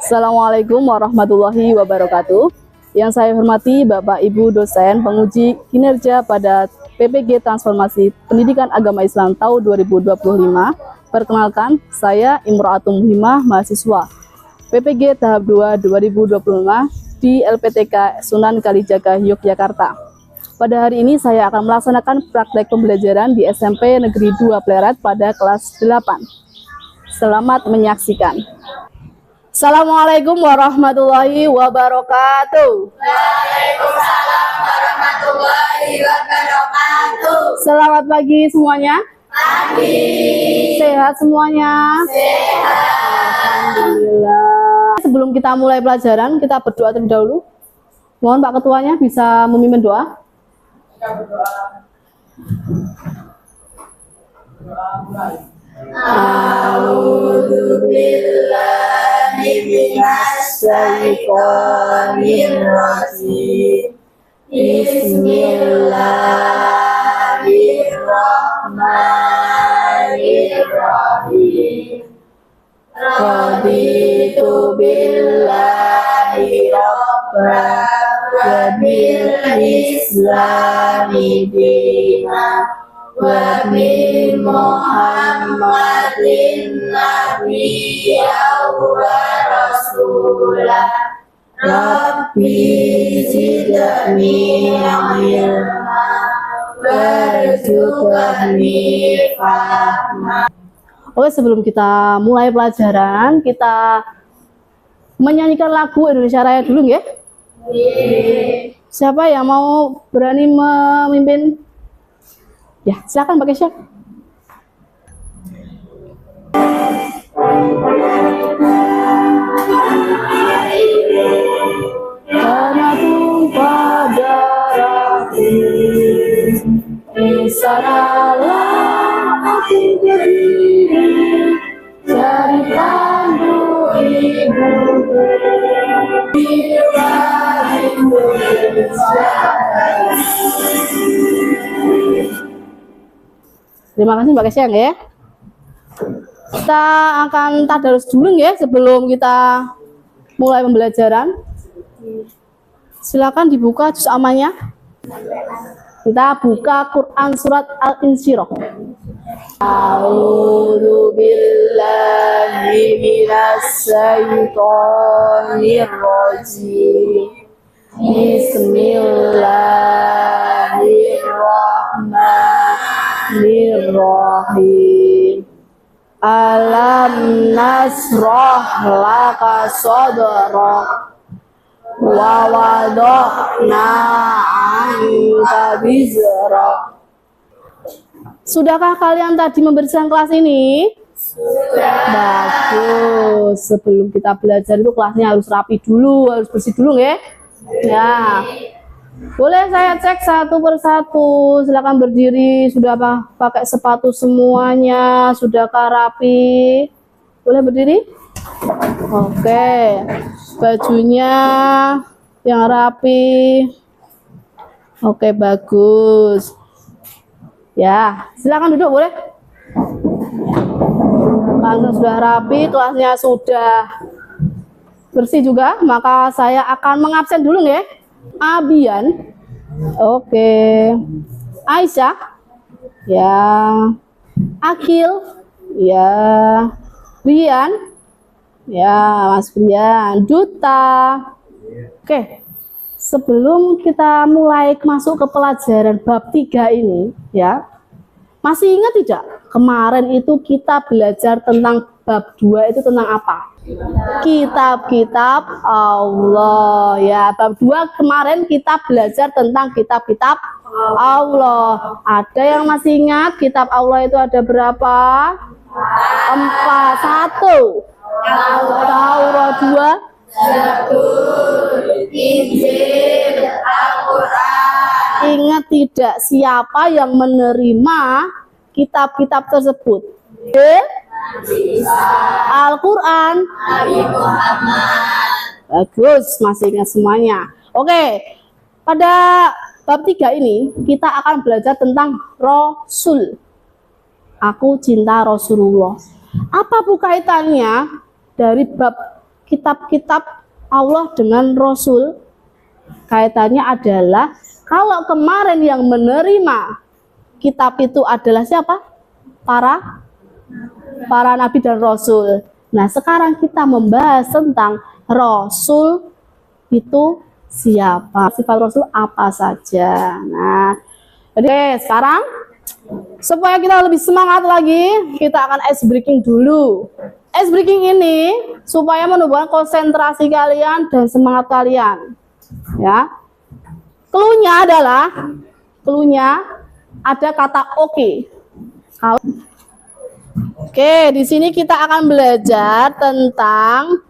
Assalamualaikum warahmatullahi wabarakatuh. Yang saya hormati Bapak Ibu dosen penguji kinerja pada PPG Transformasi Pendidikan Agama Islam tahun 2025. Perkenalkan, saya Imro'atul Muhimah, mahasiswa PPG tahap 2 2025 di LPTK Sunan Kalijaga, Yogyakarta. Pada hari ini saya akan melaksanakan praktek pembelajaran di SMP Negeri 2 Pleret pada kelas 8. Selamat menyaksikan. Assalamualaikum warahmatullahi wabarakatuh. Waalaikumsalam warahmatullahi wabarakatuh. Selamat pagi semuanya. Pagi. Sehat semuanya? Sehat. Alhamdulillah. Sebelum kita mulai pelajaran, kita berdoa terlebih dahulu. Mohon Pak Ketuanya bisa memimpin doa. Kita berdoa. Mulai. A'udzubillahi minasyaitonirrajim. Bismillahirrahmanirrahim. Raditu billahi rabba wa bil islami dina wa bi Muhammadin nabiyya wa rasulah. Rabbi zidni ilma warzuqni fahma. Oke, sebelum kita mulai pelajaran, kita menyanyikan lagu Indonesia Raya dulu ya. Siapa yang mau berani memimpin? Ya, silakan Pak Kesha. Karena tumpah darahku, di sanalah aku berdiri, dari tandu ibuku, hiduplah Indonesia. Terima kasih Mbak Kesyang ya. Kita akan tadarus dulu ya sebelum kita mulai pembelajaran. Silakan dibuka juz amalnya. Kita buka Quran surat Al-Insyirah. A'udzu billahi minasyaitonir rajim. Bismillahirrahmanirrahim. Alam nasrah laka sadrak wa wada'na 'anka wizrak. Sudahkah kalian tadi membersihkan kelas ini? Sudah. Bagus. Sebelum kita belajar itu kelasnya harus rapi dulu, harus bersih dulu ya. Ya. Boleh saya cek satu persatu. Silakan berdiri. Sudah pakai sepatu semuanya? Sudahkah rapi? Boleh berdiri? Oke. Bajunya yang rapi. Oke, bagus. Ya, silakan duduk boleh. Karena sudah rapi, kelasnya sudah bersih juga, maka saya akan mengabsen dulu ya. Abian, oke. Aisyah, ya. Akil, ya. Rian, ya. Mas Brian. Duta, oke. Sebelum kita mulai masuk ke pelajaran bab 3 ini, ya. Masih ingat tidak? Kemarin itu kita belajar tentang bab 2 itu tentang apa? Kitab-kitab Allah. Ya, bab 2 kemarin kita belajar tentang kitab-kitab Allah. Ada yang masih ingat kitab Allah itu ada berapa? 4. 1 Taurat, 2 Zabur, Injil, Al-Quran. Ingat tidak siapa yang menerima kitab-kitab tersebut? Al-Quran, Nabi Muhammad. Bagus, masih ingat semuanya. Oke, pada bab 3 ini kita akan belajar tentang Rasul. Aku cinta Rasulullah. Apa kaitannya dari bab kitab-kitab Allah dengan Rasul? Kaitannya adalah kalau kemarin yang menerima kitab itu adalah siapa? Para nabi dan rasul. Nah, sekarang kita membahas tentang Rasul itu siapa? Sifat Rasul apa saja? Nah, oke, sekarang supaya kita lebih semangat lagi, kita akan ice breaking dulu. Ice breaking ini supaya menumbuhkan konsentrasi kalian dan semangat kalian. Ya. Cluenya ada kata oke. Oke, di sini kita akan belajar tentang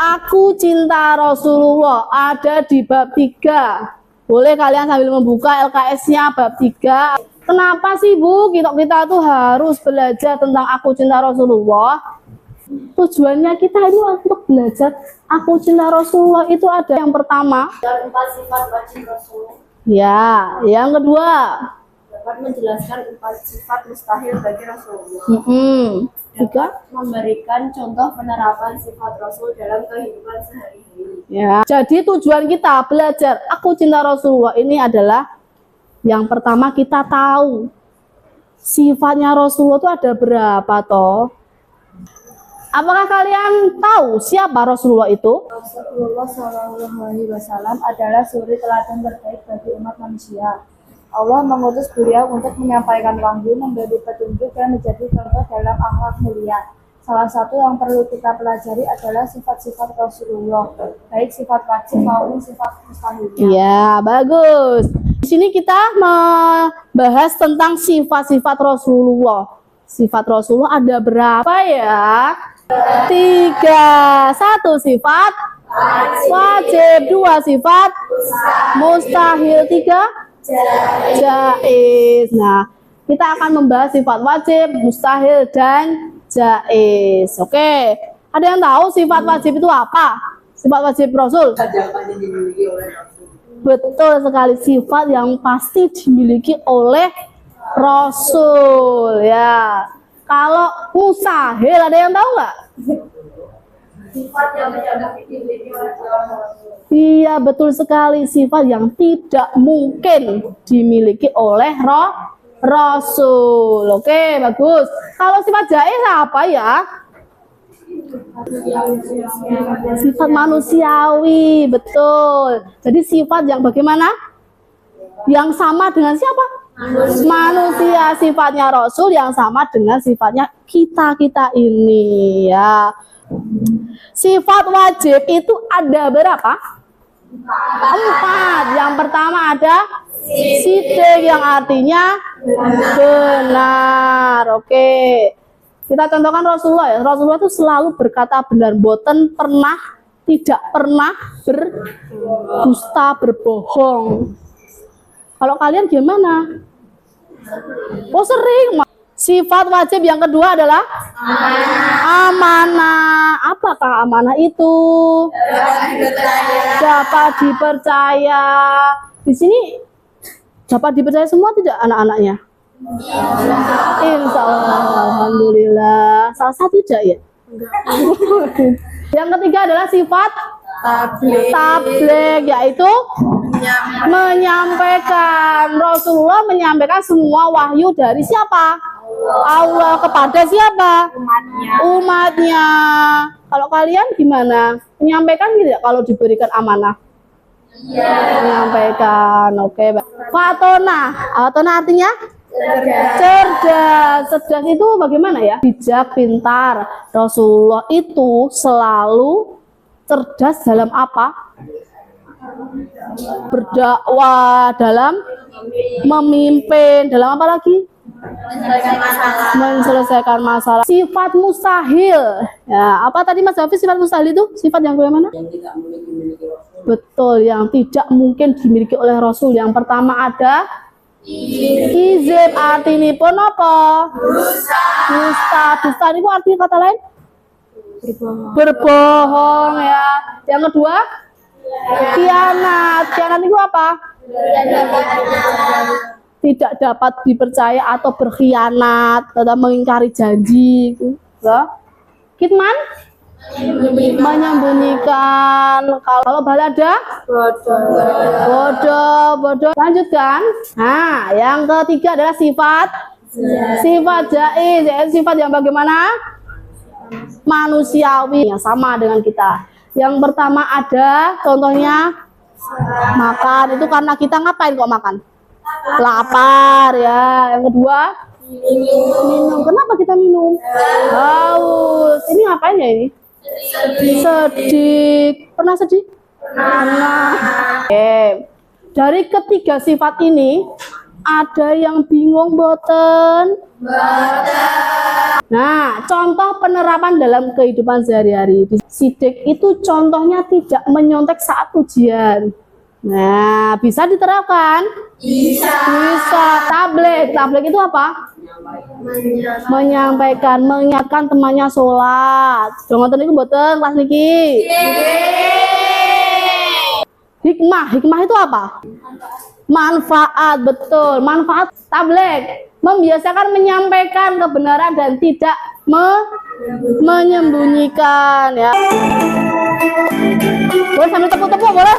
Aku Cinta Rasulullah, ada di bab 3. Boleh kalian sambil membuka LKS-nya bab 3. Kenapa sih Bu, kita tuh harus belajar tentang Aku Cinta Rasulullah? Tujuannya kita ini untuk belajar Aku Cinta Rasulullah itu ada yang pertama, 4 sifat wajib Rasul. ya, yang kedua, Dapat menjelaskan 4 sifat mustahil bagi Rasulullah. Tiga, Memberikan contoh penerapan sifat Rasul dalam kehidupan sehari-hari. ya. Jadi tujuan kita belajar Aku Cinta Rasulullah ini adalah yang pertama kita tahu sifatnya Rasulullah itu ada berapa toh? Apakah kalian tahu siapa Rasulullah itu? Rasulullah SAW adalah suri teladan terbaik bagi umat manusia. Allah mengutus beliau untuk menyampaikan wahyu, memberi petunjuk, dan menjadi contoh dalam akhlak mulia. Salah satu yang perlu kita pelajari adalah sifat-sifat Rasulullah, baik sifat wajib maupun sifat mustahilnya. Ya, bagus. Di sini kita membahas tentang sifat-sifat Rasulullah. Sifat Rasulullah ada berapa ya? 3. 1 sifat wajib, 2 sifat mustahil, 3 jaiz. Nah, kita akan membahas sifat wajib, mustahil, dan jaiz. Oke, ada yang tahu sifat wajib itu apa? Sifat wajib Rasul? Betul sekali, sifat yang pasti dimiliki oleh Rasul. Ya, kalau mustahil ada yang tahu nggak? Sifat yang tidak dimiliki oleh Rasul. Iya, betul sekali, sifat yang tidak mungkin dimiliki oleh Rasul. Oke, bagus. Kalau sifat jaiz apa ya? Sifat manusiawi, betul. Jadi sifat yang bagaimana? Yang sama dengan siapa? Manusia. Sifatnya Rasul yang sama dengan sifatnya kita ini ya. Sifat wajib itu ada berapa? 4. Yang pertama ada sidik yang artinya benar. Oke. Kita contohkan Rasulullah ya. Rasulullah itu selalu berkata benar, boten pernah, tidak pernah berdusta, berbohong. Kalau kalian gimana? Oh, sering. Sifat wajib yang kedua adalah amanah. Apakah amanah itu? Dapat dipercaya. Di sini dapat dipercaya semua tidak anak-anaknya? Insya Allah, alhamdulillah. Salah satu tidak ya? Yang ketiga adalah sifat tabligh, yaitu menyampaikan. Rasulullah menyampaikan semua wahyu dari siapa? Allah kepada siapa? Umatnya. Kalau kalian gimana? Menyampaikan tidak kalau diberikan amanah? Menyampaikan. Oke. Fatona. Fatona artinya cerdas. Cerdas itu bagaimana ya? Bijak, pintar. Rasulullah itu selalu cerdas dalam apa? Berdakwah, dalam memimpin, dalam apa lagi? Menyelesaikan masalah. Sifat mustahil. Ya, apa tadi Mas Hafiz sifat mustahil itu? Sifat yang bagaimana? Yang tidak mungkin dimiliki Rasul. Betul, yang tidak mungkin dimiliki oleh Rasul. Yang pertama ada kizib, artinya pun apa? Dusta. Dusta itu artinya kata lain? Berbohong ya. Yang kedua? Khianat. Khianat itu apa? Tidak dapat dipercaya atau berkhianat atau mengingkari janji. Ya. Kitman? Menyembunyikan. Kalau balada? Bodoh. Lanjutkan. Nah, yang ketiga adalah sifat. Sifat jaiz, yaitu sifat yang bagaimana? Manusiawi, yang sama dengan kita. Yang pertama ada contohnya makan. Itu karena kita ngapain kok makan? Lapar ya. Yang kedua minum. Kenapa kita minum? Haus. Ini ngapain ya ini? Sedih. Pernah sedih? Pernah. Oke. Dari ketiga sifat ini ada yang bingung boten? Nah, contoh penerapan dalam kehidupan sehari-hari. Sidik itu contohnya tidak menyontek saat ujian. Nah, bisa diterapkan? Bisa. Tabligh itu apa? Menyampaikan, mengingatkan temannya sholat. Jangan niku mboten kelas niki. Hikmah itu apa? Manfaat, betul. Manfaat tabligh membiasakan menyampaikan kebenaran dan tidak menyembunyikan ya. Boleh sambil tepuk-tepuk boleh?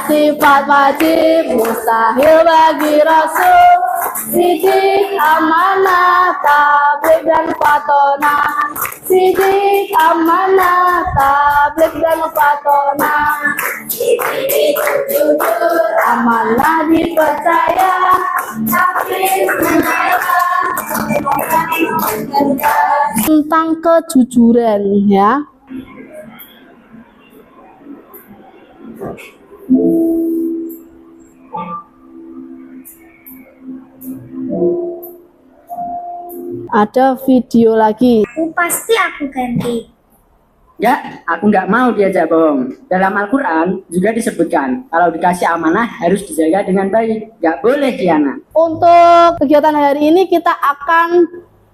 Sifat wajib mustahil bagi Rasul, sidik, amanah, tabligh dan fatonah. Sidik, amanah, tabligh dan fatonah. Amanah dipercaya, tentang kejujuran ya. Ada video lagi. Pasti aku ganti. Ya, aku nggak mau diajak bohong. Dalam Al-Quran juga disebutkan, kalau dikasih amanah harus dijaga dengan baik. Nggak boleh khianat. Untuk kegiatan hari ini kita akan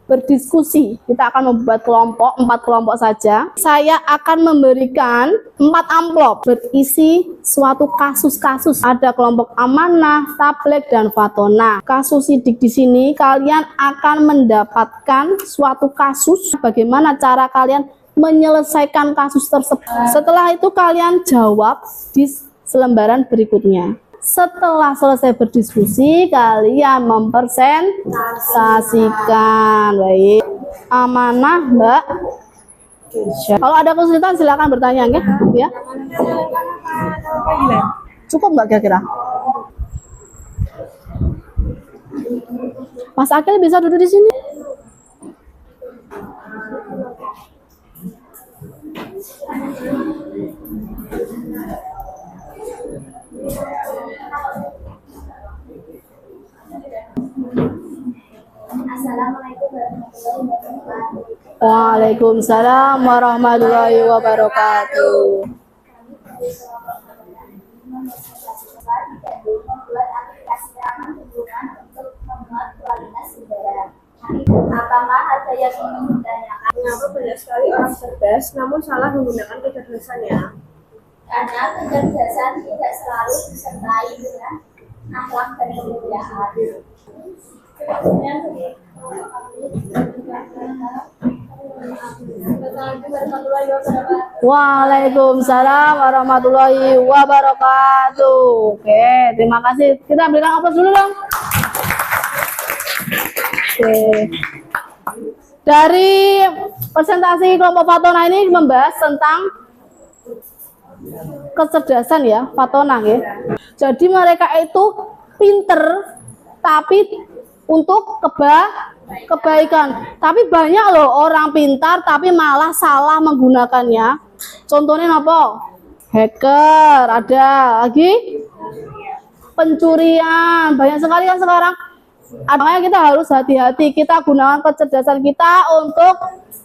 berdiskusi. Kita akan membuat kelompok, 4 kelompok saja. Saya akan memberikan 4 amplop berisi suatu kasus-kasus. Ada kelompok amanah, tabligh, dan fatonah. Kasus sidik di sini kalian akan mendapatkan suatu kasus. Bagaimana cara kalian menyelesaikan kasus tersebut? Setelah itu kalian jawab di selembaran berikutnya. Setelah selesai berdiskusi, kalian mempresentasikan. Baik. Amanah, Mbak. Kalau ada kesulitan silakan bertanya, ya. Cukup Mbak kira-kira? Mas Akil bisa duduk di sini? Assalamualaikum warahmatullahi wabarakatuh. Waalaikumsalam warahmatullahi wabarakatuh. Membuat aplikasi ramah lingkungan untuk memuat kualitas udara. Apakah ada yang ingin ditanyakan? Mengapa banyak sekali orang cerdas namun salah menggunakan kecerdasannya? Karena kecerdasan tidak selalu disertai dengan akhlak dan kemuliaan. Waalaikumsalam warahmatullahi wabarakatuh. Oke, terima kasih. Kita berikan aplaus dulu dong. Oke. Dari presentasi kelompok Fatona ini membahas tentang kecerdasan ya, Fatona ya. Jadi mereka itu pinter tapi untuk kebaikan. Tapi banyak loh orang pintar tapi malah salah menggunakannya. Contohnya apa? Hacker, ada lagi pencurian. Banyak sekali kan sekarang. Makanya kita harus hati-hati. Kita gunakan kecerdasan kita untuk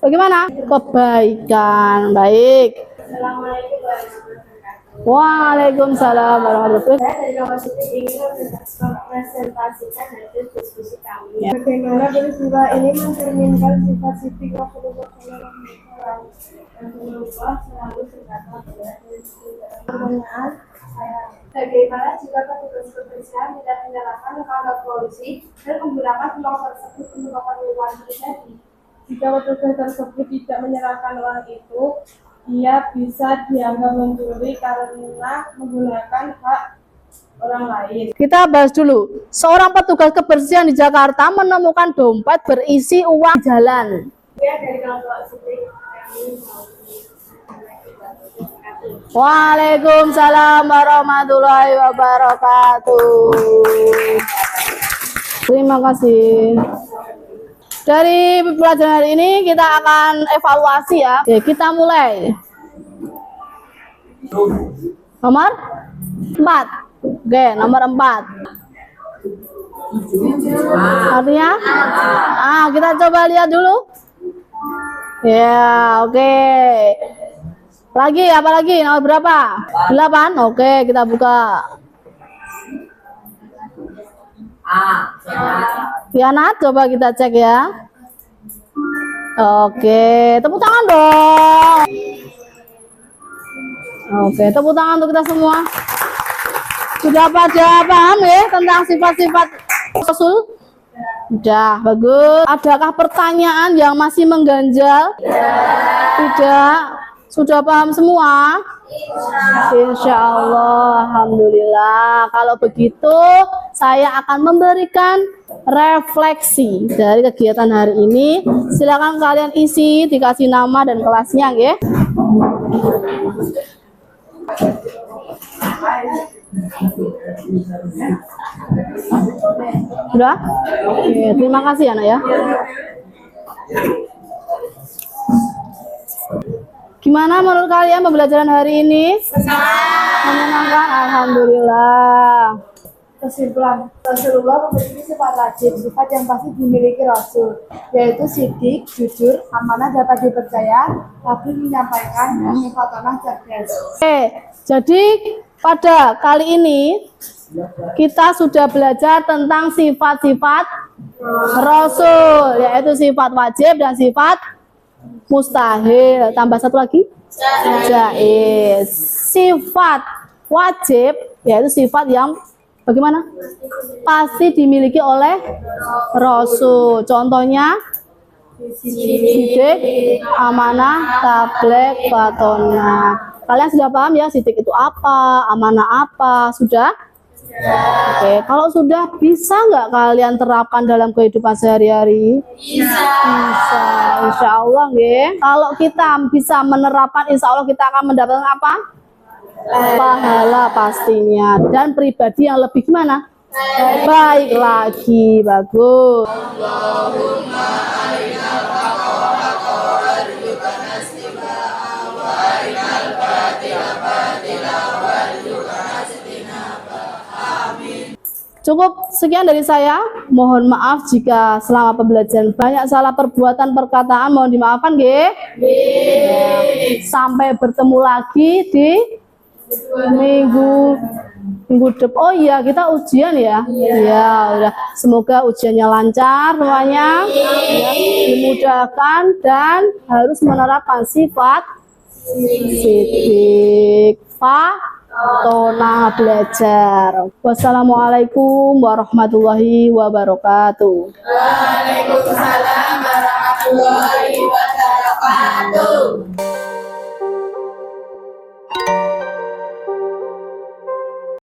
bagaimana? Kebaikan. Baik. Assalamualaikum warahmatullahi wabarakatuh. Waalaikumsalam warahmatullahi wabarakatuh. Saya dari kelompok Siti ingin mempresentasikan hasil diskusi kami. Bagaimana peristiwa ini mencerminkan sifat Siti Rasulullah SAW yang berubah selalu berkata pertanyaan saya. Bagaimana jika petugas kebersihan tidak menyalakan kantor polisi dan menggunakan uang tersebut untuk keperluan pribadi? Jika petugas tersebut tidak menyerahkan uang itu, ia bisa dianggap mencuri karena menggunakan hak orang lain. Kita bahas dulu. Seorang petugas kebersihan di Jakarta menemukan dompet berisi uang di jalan. Dia dari kelompok Siti kami Waalaikumsalam warahmatullahi wabarakatuh. Terima kasih. Dari pelajaran hari ini kita akan evaluasi ya. Oke, kita mulai. Nomor 4. Oke, nomor 4. Artinya? Kita coba lihat dulu. Ya, oke. Lagi, apa lagi? Nomor berapa? 8. Oke, kita buka. Kianat, coba kita cek ya. Oke, tepuk tangan dong. Oke, tepuk tangan untuk kita semua. Sudah pada paham ya tentang sifat-sifat Rasul? Sudah, bagus. Adakah pertanyaan yang masih mengganjal? Tidak. Sudah paham semua? Insya Allah, alhamdulillah. Kalau begitu, saya akan memberikan refleksi dari kegiatan hari ini. Silakan kalian isi, dikasih nama dan kelasnya, ya. Sudah? Oke, terima kasih anak ya. Gimana menurut kalian pembelajaran hari ini? Menyenangkan, alhamdulillah. Kesimpulan, Rasulullah memiliki sifat wajib, sifat yang pasti dimiliki Rasul, yaitu sidik, jujur, amanah, dapat dipercaya, tapi menyampaikan, dan fatonah cerdas. Oke, jadi pada kali ini kita sudah belajar tentang sifat-sifat Rasul, yaitu sifat wajib dan sifat mustahil. Tambah satu lagi, jaiz. Sifat wajib yaitu sifat yang bagaimana? Pasti dimiliki oleh Rasul. Contohnya sidik, amanah, tabligh, fatonah. Kalian sudah paham ya sidik itu apa, amanah apa? Sudah? Oke, kalau sudah, bisa nggak kalian terapkan dalam kehidupan sehari-hari? Bisa, insya Allah ya. Kalau kita bisa menerapkan, insya Allah kita akan mendapatkan apa? Pahala pastinya, dan pribadi yang lebih gimana? Baik lagi, bagus. Cukup sekian dari saya. Mohon maaf jika selama pembelajaran banyak salah perbuatan perkataan, mohon dimaafkan nggih. Sampai bertemu lagi di minggu depan. Oh iya, kita ujian ya. Ya, udah. Semoga ujiannya lancar semuanya. Ya, dimudahkan dan harus menerapkan sifat sidik, fatonah, belajar. Wassalamualaikum warahmatullahi wabarakatuh. Waalaikumsalam warahmatullahi wabarakatuh.